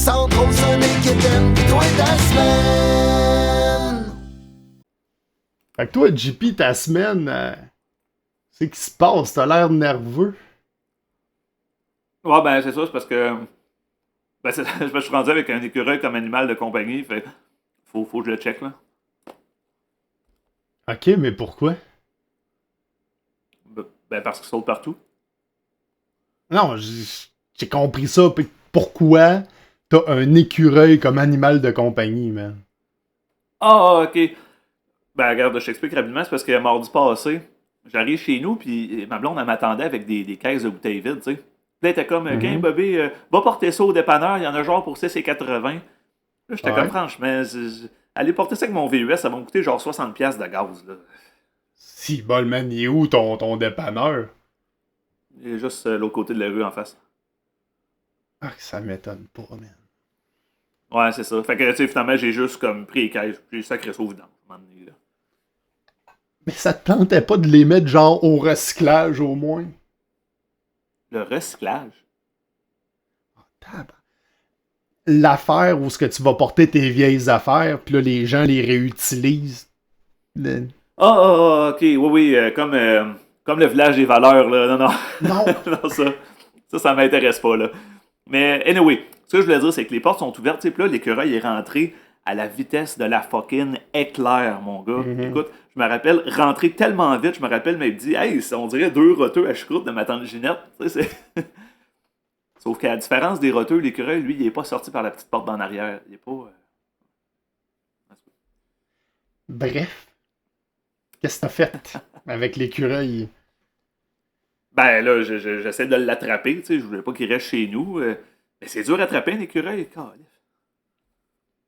sans trop sonner quétaine. Pis toi, ta semaine. Fait que toi, JP, ta semaine, c'est qui se passe? T'as l'air nerveux. Ouais, ben c'est ça, c'est parce que. Ben, je suis rendu avec un écureuil comme animal de compagnie, fait faut que je le check, là. Ok, mais pourquoi? Ben parce qu'il saute partout. Non, j'ai compris ça. Puis pourquoi t'as un écureuil comme animal de compagnie, man? Ah, ok. Ben, regarde, je t'explique rapidement, c'est parce que mardi passé, j'arrive chez nous, puis ma blonde, elle m'attendait avec des caisses de bouteilles vides, tu sais. Puis là, elle était comme, Mhm. Bobby, va porter ça au dépanneur, il y en a genre pour 6,80. Là, j'étais comme, Ouais. franchement, aller porter ça avec mon VUS, ça va me coûter genre 60$ de gaz, là. Si, bol, man, il est où ton dépanneur? Il est juste l'autre côté de la rue en face. Ah, ça m'étonne pas, man. Ouais, c'est ça. Fait que, tu sais, finalement, j'ai juste comme pris les caisses, puis j'ai sacré ça au vidange, à un moment donné, là. Mais ça te tentait pas de les mettre genre au recyclage au moins? Le recyclage. Tabarnak. L'affaire où ce que tu vas porter tes vieilles affaires, puis là, les gens les réutilisent. Le- Ok, oui, comme le village des valeurs, là. Non, non. Non! Non, ça m'intéresse pas, là. Mais, anyway, ce que je voulais dire, c'est que les portes sont ouvertes, tu sais, puis là, l'écureuil est rentré à la vitesse de la fucking éclair, mon gars. Mhm. Écoute, je me rappelle, rentrer tellement vite, je me rappelle, mais il me dit, hey, on dirait deux roteux à choucroute de ma tante Ginette. Tu sais, sauf qu'à la différence des roteux, l'écureuil, lui, il est pas sorti par la petite porte d'en arrière. Il est pas. Bref, qu'est-ce que t'as fait avec l'écureuil? Ben là, j'essaie de l'attraper, tu sais, je voulais pas qu'il reste chez nous. Mais c'est dur à attraper un écureuil, calif.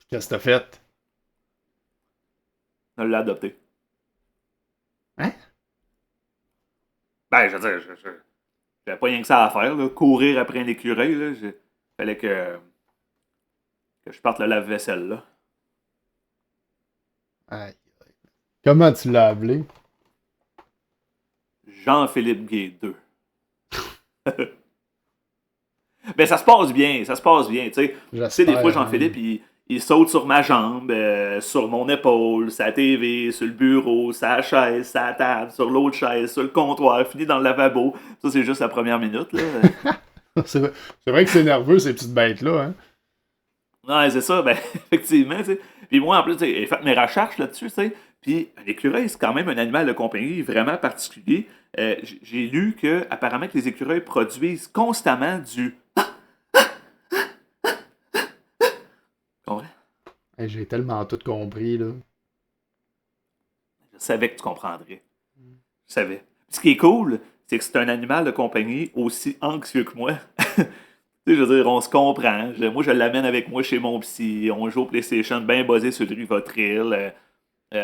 Qu'est-ce que t'as fait? On l'a adopté. Hein? Ben, je veux dire, j'avais pas rien que ça à faire, là, courir après un écureuil, là. Fallait que je parte le lave-vaisselle, là. Aïe. Comment tu l'as appelé? Jean-Philippe Gay 2. Ben, ça se passe bien, tu sais. Tu sais, des fois, J'espère. Jean-Philippe, il saute sur ma jambe, sur mon épaule, sa TV, sur le bureau, sa chaise, sa table, sur l'autre chaise, sur le comptoir, fini dans le lavabo. Ça, c'est juste la première minute, là. C'est vrai que c'est nerveux, ces petites bêtes-là, hein? Ouais, c'est ça, ben, effectivement, tu sais. Puis moi, en plus, j'ai fait mes recherches là-dessus, tu sais. Puis un écureuil, c'est quand même un animal de compagnie vraiment particulier. J'ai lu que, apparemment, que les écureuils produisent constamment du. Comprends? Hey, j'ai tellement tout compris, là. Je savais que tu comprendrais. Je savais. Ce qui est cool, c'est que c'est un animal de compagnie aussi anxieux que moi. Tu sais, je veux dire, on se comprend. Moi, je l'amène avec moi chez mon psy. On joue au PlayStation bien buzzé sur le Rivotril.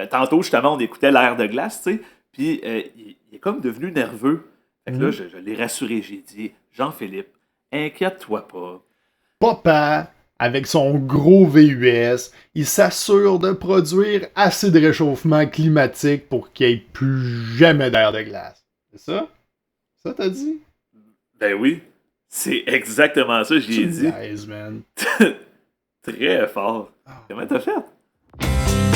Tantôt, justement, on écoutait l'air de glace, tu sais. Puis, il est comme devenu nerveux. Fait que là, je l'ai rassuré. J'ai dit, Jean-Philippe, inquiète-toi pas. Papa, avec son gros VUS, il s'assure de produire assez de réchauffement climatique pour qu'il n'y ait plus jamais d'air de glace. C'est ça? Ça t'as dit? Ben oui, c'est exactement ça, j'y ai Tu dit. niaises, man. Très fort. Ah. Comment t'as fait?